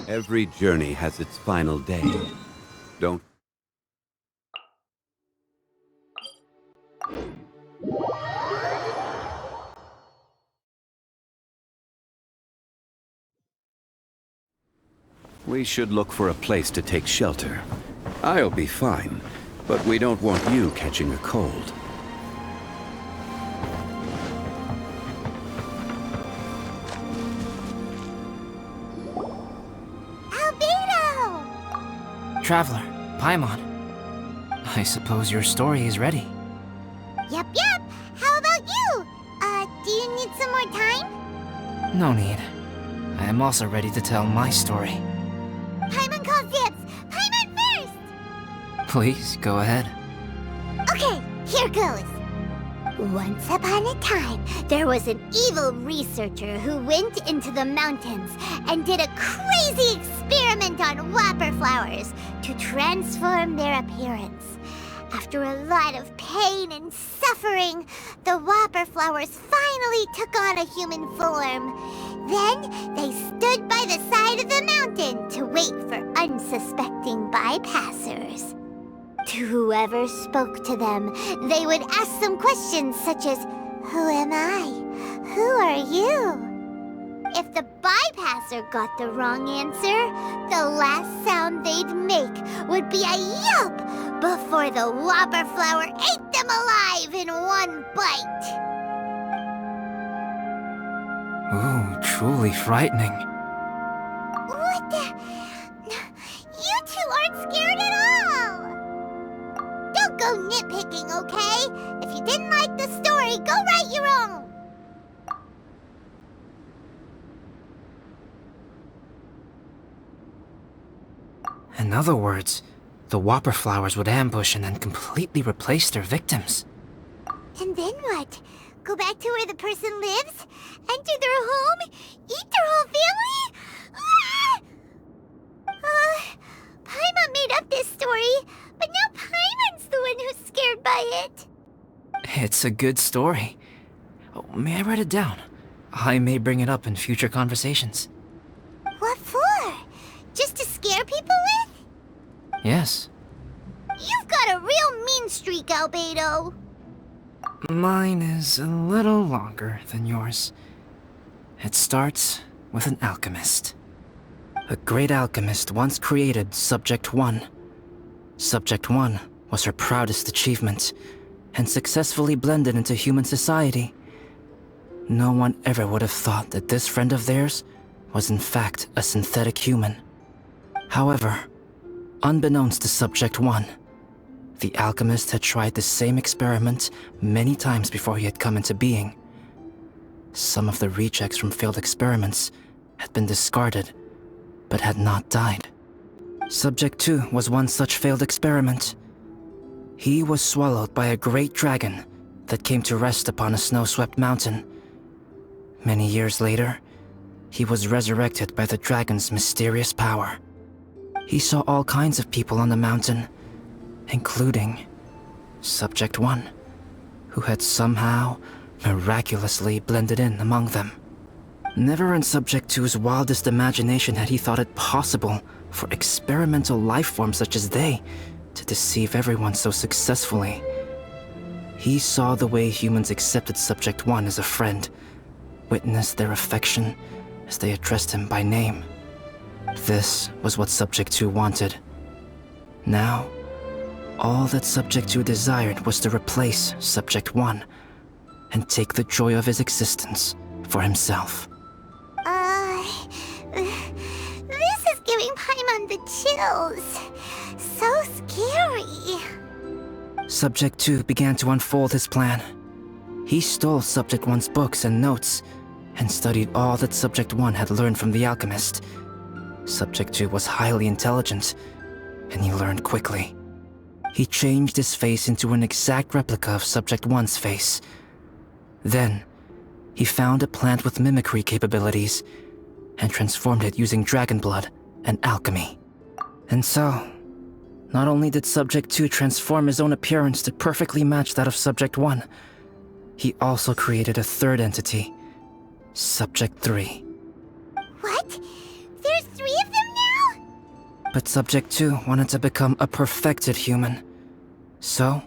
Every journey has its final day. Don't... We should look for a place to take shelter. I'll be fine, but we don't want you catching a cold. Traveler, Paimon. I suppose your story is ready. Yep. How about you? Do you need some more time? No need. I am also ready to tell my story. Paimon calls dibs! Paimon first! Please, go ahead. Okay, here goes. Once upon a time, there was an evil researcher who went into the mountains and did a crazy experiment on whopper flowers to transform their appearance. After a lot of pain and suffering, the whopper flowers finally took on a human form. Then they stood by the side of the mountain to wait for unsuspecting bypassers. To whoever spoke to them, they would ask some questions such as, "Who am I? Who are you?" If the bypasser got the wrong answer, the last sound they'd make would be a yelp before the whopper flower ate them alive in one bite. Ooh, truly frightening. What the? You two aren't scared at all! Don't go nitpicking, okay? If you didn't like the story, go write your own! In other words, the whopper flowers would ambush and then completely replace their victims. And then what? Go back to where the person lives? Enter their home? Eat their whole family? Paimon made up this story, but now Paimon's the one who's scared by it. It's a good story. Oh, may I write it down? I may bring it up in future conversations. What for? Just to scare people with? Yes. You've got a real mean streak, Albedo. Mine is a little longer than yours. It starts with an alchemist. A great alchemist once created Subject 1. Subject 1 was her proudest achievement, and successfully blended into human society. No one ever would have thought that this friend of theirs was in fact a synthetic human. However, unbeknownst to Subject 1, the alchemist had tried the same experiment many times before he had come into being. Some of the rejects from failed experiments had been discarded, but had not died. Subject 2 was one such failed experiment. He was swallowed by a great dragon that came to rest upon a snow-swept mountain. Many years later, he was resurrected by the dragon's mysterious power. He saw all kinds of people on the mountain, including Subject 1, who had somehow miraculously blended in among them. Never in Subject 2's wildest imagination had he thought it possible for experimental life forms such as they to deceive everyone so successfully. He saw the way humans accepted Subject 1 as a friend, witnessed their affection as they addressed him by name. This was what Subject 2 wanted. Now, all that Subject 2 desired was to replace Subject 1 and take the joy of his existence for himself. This is giving Paimon the chills. So scary. Subject 2 began to unfold his plan. He stole Subject 1's books and notes and studied all that Subject 1 had learned from the alchemist. Subject 2 was highly intelligent, and he learned quickly. He changed his face into an exact replica of Subject 1's face. Then, he found a plant with mimicry capabilities and transformed it using dragon blood and alchemy. And so, not only did Subject 2 transform his own appearance to perfectly match that of Subject 1, he also created a third entity, Subject 3. What? There's 3 of them But Subject 2 wanted to become a perfected human. So,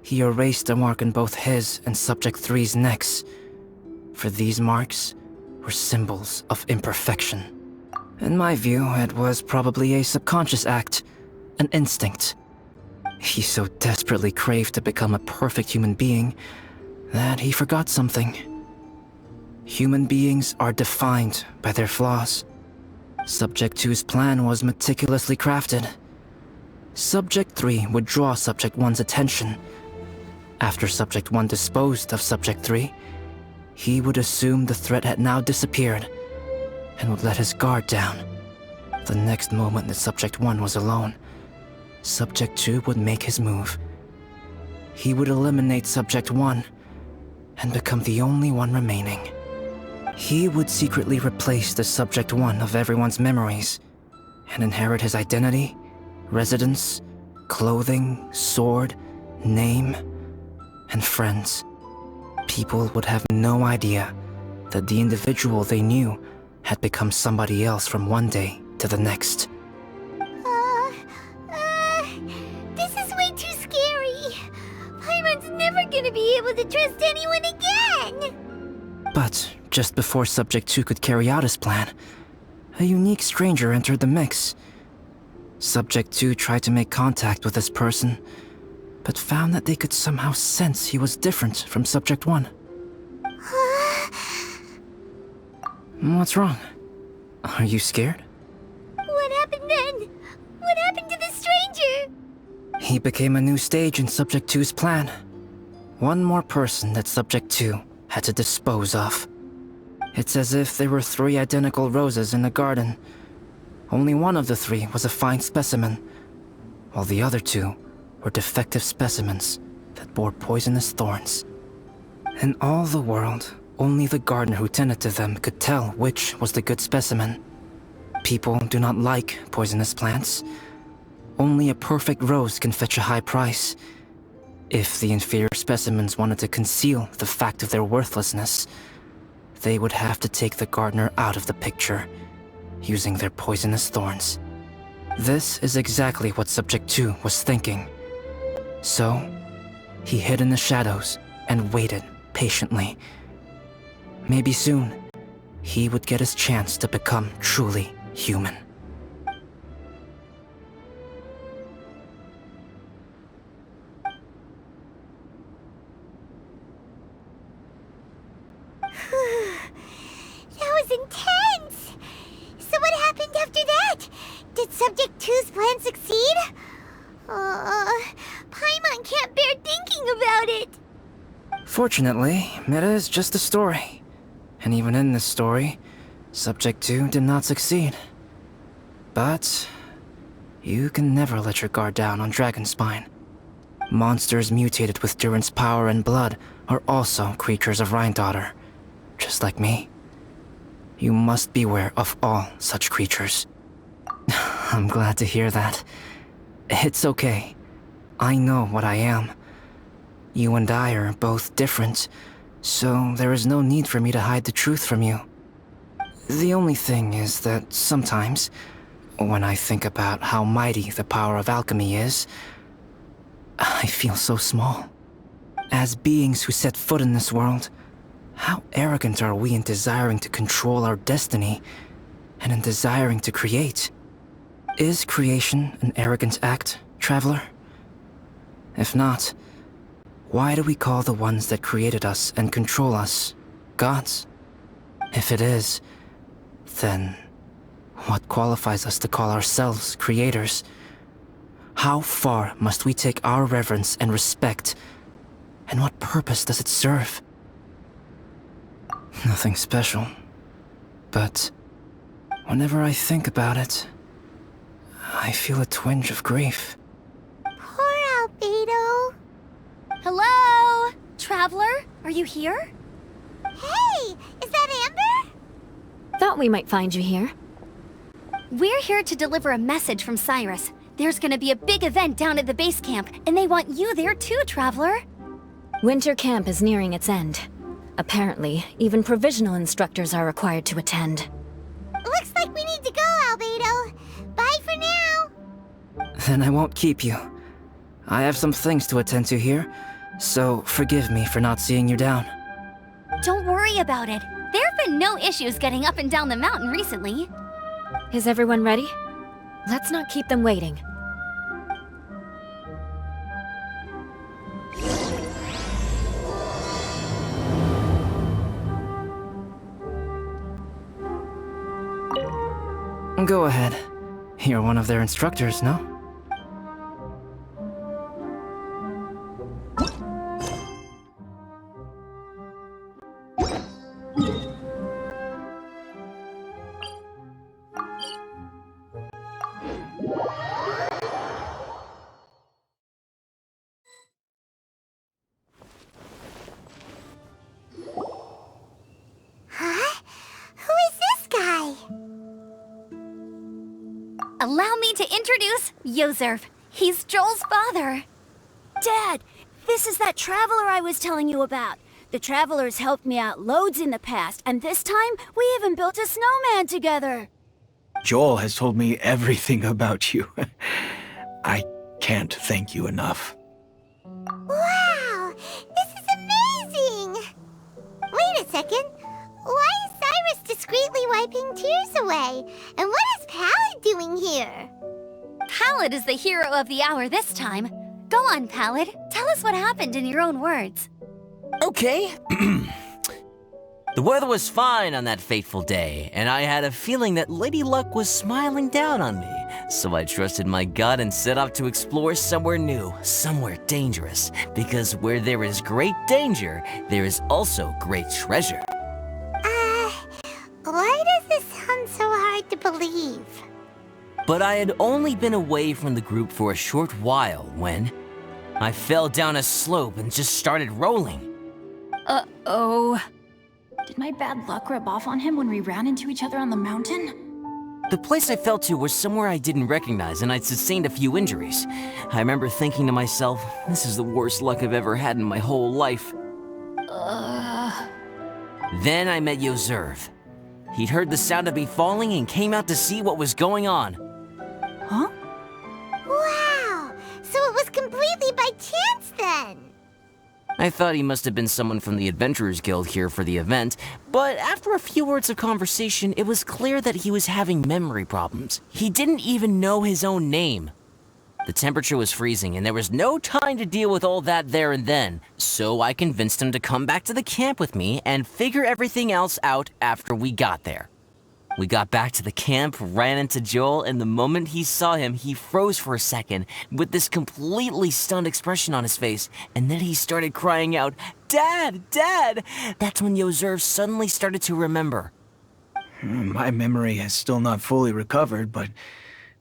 he erased a mark in both his and Subject 3's necks. For these marks were symbols of imperfection. In my view, it was probably a subconscious act, an instinct. He so desperately craved to become a perfect human being that he forgot something. Human beings are defined by their flaws. Subject 2's plan was meticulously crafted. Subject 3 would draw Subject 1's attention. After Subject 1 disposed of Subject 3, he would assume the threat had now disappeared and would let his guard down. The next moment that Subject 1 was alone, Subject 2 would make his move. He would eliminate Subject 1 and become the only one remaining. He would secretly replace the Subject 1 of everyone's memories and inherit his identity, residence, clothing, sword, name, and friends. People would have no idea that the individual they knew had become somebody else from one day to the next. This is way too scary. Paimon's never gonna be able to trust anyone again. But just before Subject 2 could carry out his plan, a unique stranger entered the mix. Subject 2 tried to make contact with this person, but found that they could somehow sense he was different from Subject 1. What's wrong? Are you scared? What happened then? What happened to the stranger? He became a new stage in Subject 2's plan. One more person that Subject 2 had to dispose of. It's as if there were 3 identical roses in a garden. Only one of the 3 was a fine specimen, while the other 2 were defective specimens that bore poisonous thorns. In all the world, only the gardener who tended to them could tell which was the good specimen. People do not like poisonous plants. Only a perfect rose can fetch a high price. If the inferior specimens wanted to conceal the fact of their worthlessness, they would have to take the gardener out of the picture, using their poisonous thorns. This is exactly what Subject 2 was thinking. So, he hid in the shadows and waited patiently. Maybe soon, he would get his chance to become truly human. That was intense! So what happened after that? Did Subject 2's plan succeed? Paimon can't bear thinking about it! Fortunately, it is just a story. And even in this story, Subject 2 did not succeed. But you can never let your guard down on Dragonspine. Monsters mutated with Durin's power and blood are also creatures of Rhine-Daughter, just like me. You must beware of all such creatures. I'm glad to hear that. It's okay. I know what I am. You and I are both different, so there is no need for me to hide the truth from you. The only thing is that sometimes, when I think about how mighty the power of alchemy is, I feel so small. As beings who set foot in this world, how arrogant are we in desiring to control our destiny, and in desiring to create? Is creation an arrogant act, traveler? If not, why do we call the ones that created us and control us gods? If it is, then what qualifies us to call ourselves creators? How far must we take our reverence and respect, and what purpose does it serve? Nothing special, but whenever I think about it, I feel a twinge of grief. Poor Albedo. Hello? Traveler, are you here? Hey, is that Amber? Thought we might find you here. We're here to deliver a message from Cyrus. There's gonna be a big event down at the base camp, and they want you there too, Traveler. Winter camp is nearing its end. Apparently, even provisional instructors are required to attend. Looks like we need to go, Albedo. Bye for now. Then I won't keep you. I have some things to attend to here, so forgive me for not seeing you down. Don't worry about it. There have been no issues getting up and down the mountain recently. Is everyone ready? Let's not keep them waiting. Go ahead. You're one of their instructors, no? Huh? Who is this guy? Allow me to introduce Yozerv. He's Joel's father. Dad, this is that traveler I was telling you about. The traveler's helped me out loads in the past, and this time we even built a snowman together. Joel has told me everything about you. I can't thank you enough. Wow, this is amazing! Wait a second. Why is Cyrus discreetly wiping tears away? And what is Pallid doing here? Pallid is the hero of the hour this time. Go on, Pallid. Tell us what happened in your own words. Okay. The weather was fine on that fateful day, and I had a feeling that Lady Luck was smiling down on me. So I trusted my gut and set off to explore somewhere new, somewhere dangerous. Because where there is great danger, there is also great treasure. Why does this sound so hard to believe? But I had only been away from the group for a short while when I fell down a slope and just started rolling. Uh-oh. Did my bad luck rub off on him when we ran into each other on the mountain? The place I fell to was somewhere I didn't recognize, and I'd sustained a few injuries. I remember thinking to myself, this is the worst luck I've ever had in my whole life. Then I met Yozerv. He'd heard the sound of me falling and came out to see what was going on. Huh? Wow, so it was completely by chance then. I thought he must have been someone from the Adventurers Guild here for the event, but after a few words of conversation, it was clear that he was having memory problems. He didn't even know his own name. The temperature was freezing, and there was no time to deal with all that there and then, so I convinced him to come back to the camp with me and figure everything else out after we got there. We got back to the camp, ran into Joel, and the moment he saw him, he froze for a second with this completely stunned expression on his face, and then he started crying out, "Dad! Dad!" That's when Yozerv suddenly started to remember. My memory has still not fully recovered, but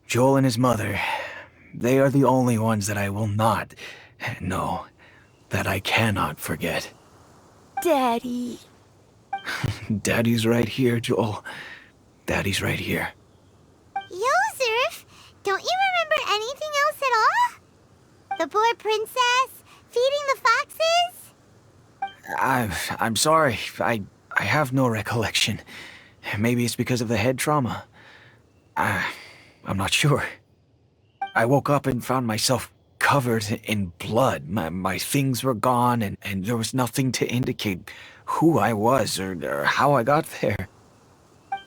Joel and his mother, they are the only ones that I will not, no, that I cannot forget. Daddy. Daddy's right here, Joel. Daddy's right here. Yozerf, don't you remember anything else at all? The poor princess, feeding the foxes? I'm sorry. I have no recollection. Maybe it's because of the head trauma. I'm not sure. I woke up and found myself covered in blood. My things were gone, and there was nothing to indicate who I was or how I got there.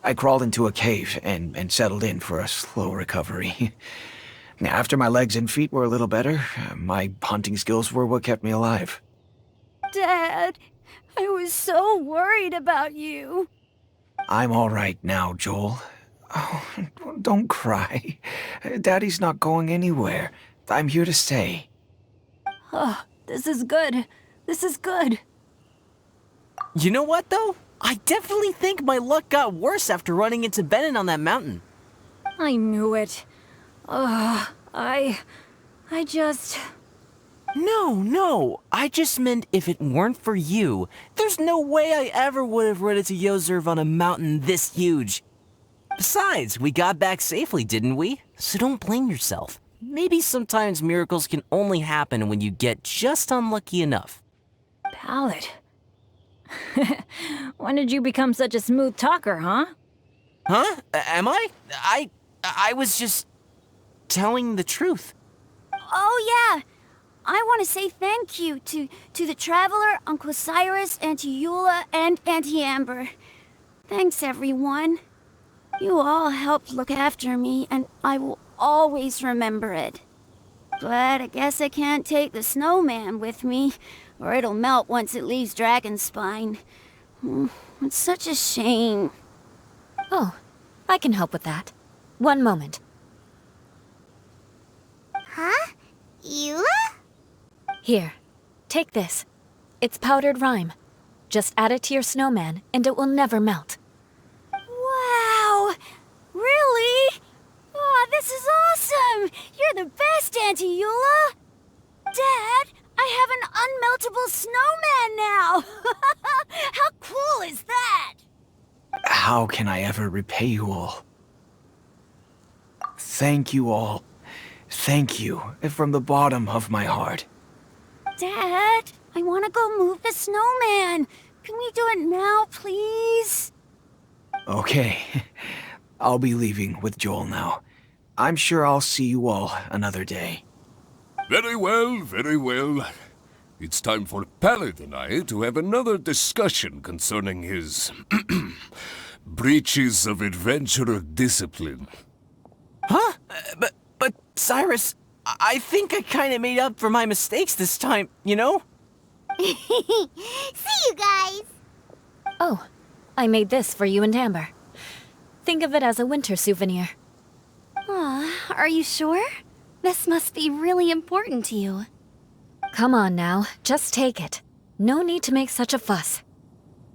I crawled into a cave and settled in for a slow recovery. After my legs and feet were a little better, my hunting skills were what kept me alive. Dad, I was so worried about you. I'm all right now, Joel. Oh, don't cry. Daddy's not going anywhere. I'm here to stay. Oh, this is good. This is good. You know what, though? I definitely think my luck got worse after running into Benin on that mountain. I knew it. I just... No. I just meant if it weren't for you, there's no way I ever would have run into Yozerv on a mountain this huge. Besides, we got back safely, didn't we? So don't blame yourself. Maybe sometimes miracles can only happen when you get just unlucky enough. Pallid. When did you become such a smooth talker, huh? Huh? Am I? I was just... telling the truth. Oh yeah, I want to say thank you to the Traveler, Uncle Cyrus, Auntie Eula, and Auntie Amber. Thanks, everyone. You all helped look after me, and I will always remember it. But I guess I can't take the snowman with me, or it'll melt once it leaves Dragonspine. It's such a shame. Oh, I can help with that. One moment. Huh? Eula? Here, take this. It's powdered rime. Just add it to your snowman, and it will never melt. Wow! Really? Oh, this is awesome! You're the best, Auntie Eula! Dad, I have an unmeltable snowman now! How cool is that? How can I ever repay you all? Thank you all. Thank you from the bottom of my heart. Dad, I want to go move the snowman. Can we do it now, please? Okay, I'll be leaving with Joel now. I'm sure I'll see you all another day. Very well, very well. It's time for Pallet and I to have another discussion concerning his breaches of adventurer discipline. Huh? But Cyrus, I think I kind of made up for my mistakes this time, you know? See you guys! Oh, I made this for you and Amber. Think of it as a winter souvenir. Aw, are you sure? This must be really important to you. Come on now, just take it. No need to make such a fuss.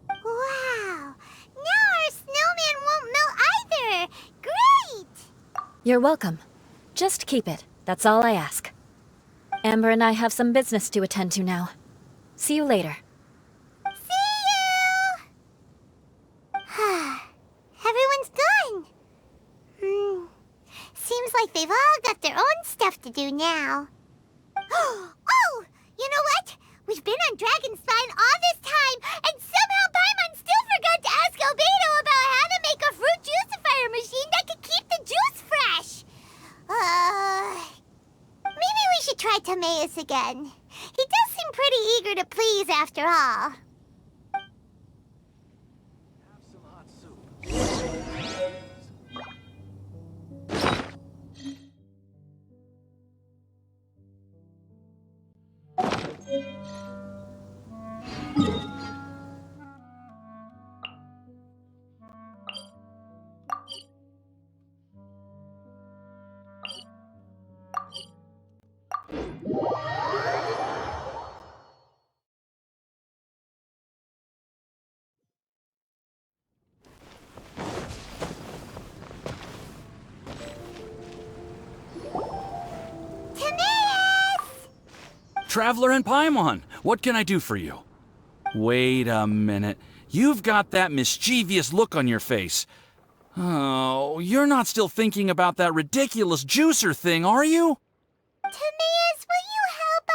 Wow! Now our snowman won't melt either! Great! You're welcome. Just keep it, that's all I ask. Amber and I have some business to attend to now. See you later. See you! Everyone's gone. Seems like they've all got their own stuff to do now. Oh! You know what? We've been on Dragonspine all this time, and somehow Paimon still forgot to ask Albedo about how to make a fruit juicifier machine that could keep the juice fresh. Maybe we should try Timaeus again. He does seem pretty eager to please after all. Traveler and Paimon, what can I do for you? Wait a minute. You've got that mischievous look on your face. Oh, you're not still thinking about that ridiculous juicer thing, are you? Timaeus, will you help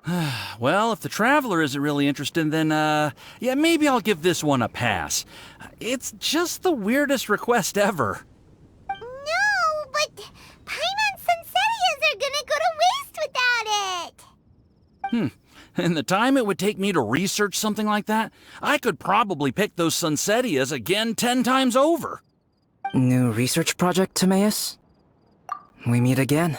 us? Well, if the Traveler isn't really interested, then, yeah, maybe I'll give this one a pass. It's just the weirdest request ever. No, but Paimon's Sunsetias are gonna go to waste without it. In the time it would take me to research something like that, I could probably pick those Sunsetias again 10 times over. New research project, Timaeus? We meet again.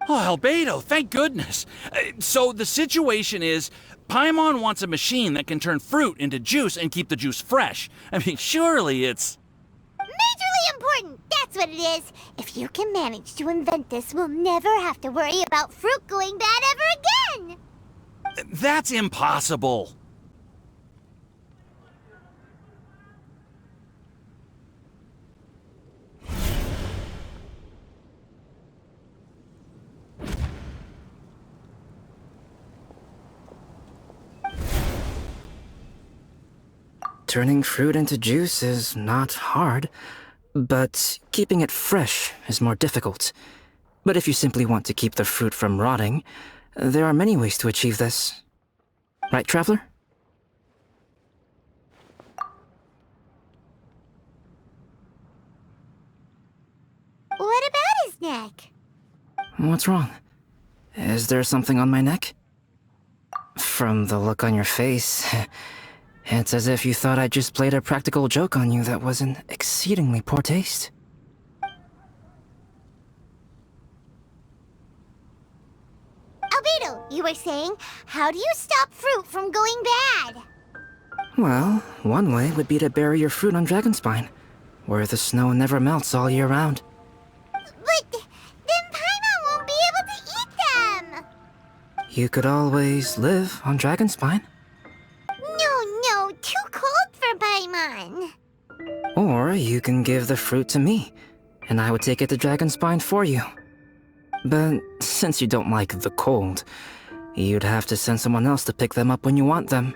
Oh, Albedo, thank goodness. So the situation is, Paimon wants a machine that can turn fruit into juice and keep the juice fresh. I mean, surely it's... Majorly important, that's what it is. If you can manage to invent this, we'll never have to worry about fruit going bad ever again. That's impossible. Turning fruit into juice is not hard, but keeping it fresh is more difficult. But if you simply want to keep the fruit from rotting, there are many ways to achieve this. Right, Traveler? neck. What's wrong? Is there something on my neck? From the look on your face, it's as if you thought I just played a practical joke on you that was in exceedingly poor taste. Albedo, you were saying, how do you stop fruit from going bad? Well, one way would be to bury your fruit on Dragonspine, where the snow never melts all year round. But then Paimon won't be able to eat them! You could always live on Dragonspine. No, too cold for Paimon. Or you can give the fruit to me, and I would take it to Dragonspine for you. But since you don't like the cold, you'd have to send someone else to pick them up when you want them.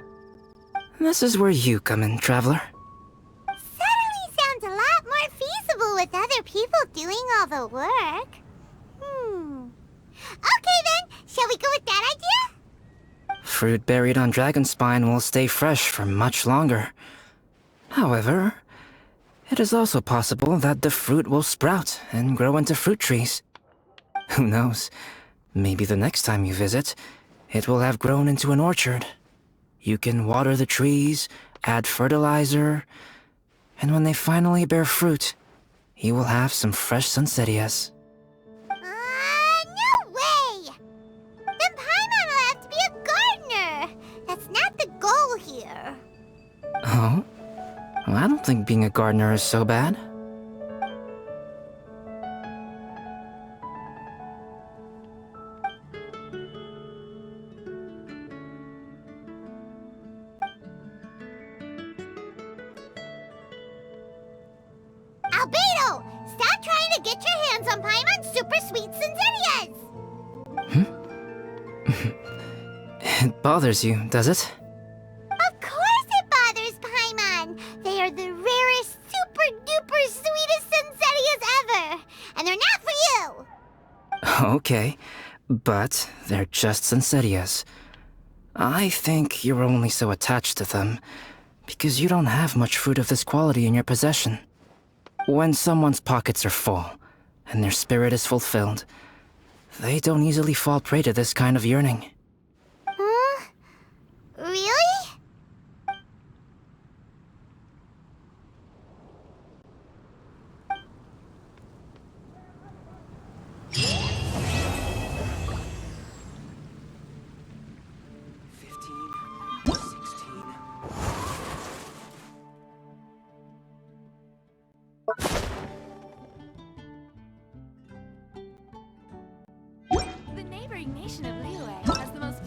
This is where you come in, Traveler. Suddenly sounds a lot more feasible with other people doing all the work. Okay then, shall we go with that idea? Fruit buried on Dragonspine will stay fresh for much longer. However, it is also possible that the fruit will sprout and grow into fruit trees. Who knows? Maybe the next time you visit, it will have grown into an orchard. You can water the trees, add fertilizer, and when they finally bear fruit, you will have some fresh sunsettias. No way! Then Paimon will have to be a gardener. That's not the goal here. Oh? Well, I don't think being a gardener is so bad. Albedo! Stop trying to get your hands on Paimon's super sweet Sinzenias! It bothers you, does it? Of course it bothers Paimon! They are the rarest, super-duper sweetest Sinzenias ever! And they're not for you! Okay, but they're just Sunsettias. I think you're only so attached to them because you don't have much fruit of this quality in your possession. When someone's pockets are full and their spirit is fulfilled, they don't easily fall prey to this kind of yearning. Really? The neighboring nation of Liyue has the most